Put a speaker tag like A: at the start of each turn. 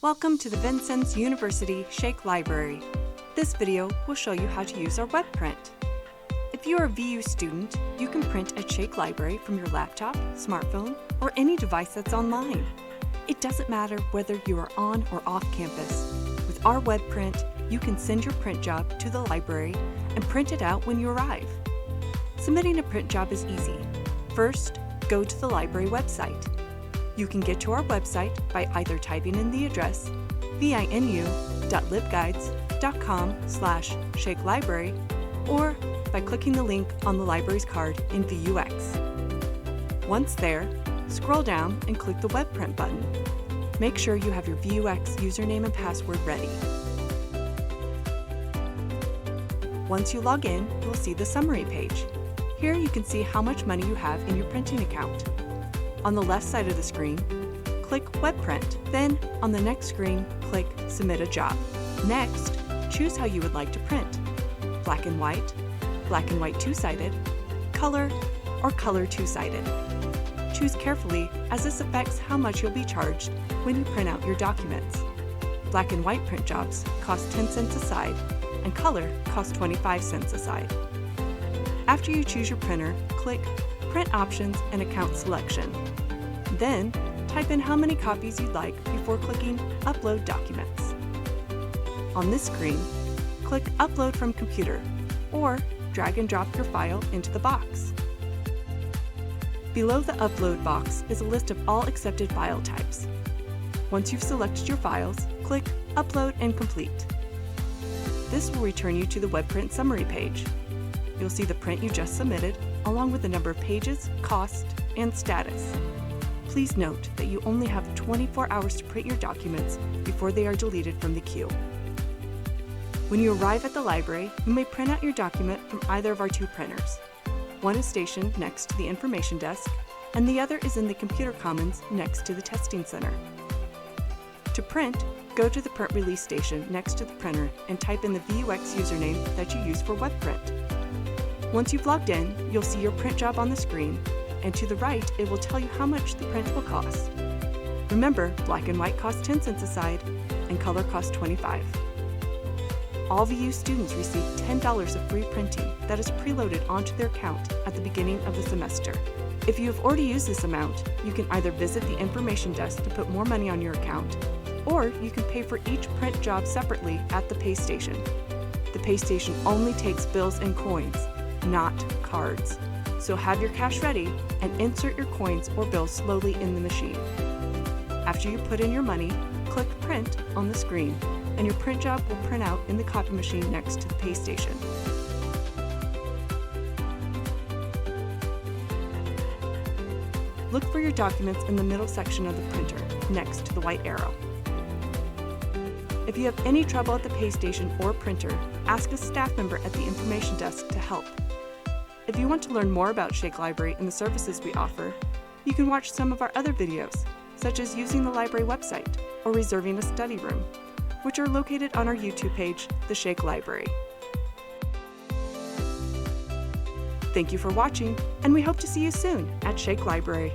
A: Welcome to the Vincennes University Shake Library. This video will show you how to use our web print. If you are a VU student, you can print at Shake Library from your laptop, smartphone, or any device that's online. It doesn't matter whether you are on or off campus. With our web print, you can send your print job to the library and print it out when you arrive. Submitting a print job is easy. First, go to the library website. You can get to our website by either typing in the address vinu.libguides.com/shakelibrary or by clicking the link on the library's card in VUX. Once there, scroll down and click the web print button. Make sure you have your VUX username and password ready. Once you log in, you'll see the summary page. Here you can see how much money you have in your printing account. On the left side of the screen, click Web Print. Then, on the next screen, click Submit a Job. Next, choose how you would like to print: black and white two-sided, color, or color two-sided. Choose carefully, as this affects how much you'll be charged when you print out your documents. Black and white print jobs cost 10 cents a side, and color costs 25 cents a side. After you choose your printer, click Print Options and Account Selection. Then, type in how many copies you'd like before clicking Upload Documents. On this screen, click Upload from Computer, or drag and drop your file into the box. Below the Upload box is a list of all accepted file types. Once you've selected your files, click Upload and Complete. This will return you to the web print summary page. You'll see the print you just submitted, along with the number of pages, cost, and status. Please note that you only have 24 hours to print your documents before they are deleted from the queue. When you arrive at the library, you may print out your document from either of our two printers. One is stationed next to the information desk, and the other is in the computer commons next to the testing center. To print, go to the print release station next to the printer and type in the VUX username that you use for web print. Once you've logged in, you'll see your print job on the screen, and to the right, it will tell you how much the print will cost. Remember, black and white costs 10 cents a side, and color costs 25. All VU students receive $10 of free printing that is preloaded onto their account at the beginning of the semester. If you have already used this amount, you can either visit the information desk to put more money on your account, or you can pay for each print job separately at the Paystation. The Paystation only takes bills and coins, not cards. So have your cash ready and insert your coins or bills slowly in the machine. After you put in your money, click Print on the screen, and your print job will print out in the copy machine next to the Paystation. Look for your documents in the middle section of the printer, next to the white arrow. If you have any trouble at the Paystation or printer, ask a staff member at the information desk to help. If you want to learn more about Shake Library and the services we offer, you can watch some of our other videos, such as using the library website or reserving a study room, which are located on our YouTube page, The Shake Library. Thank you for watching, and we hope to see you soon at Shake Library.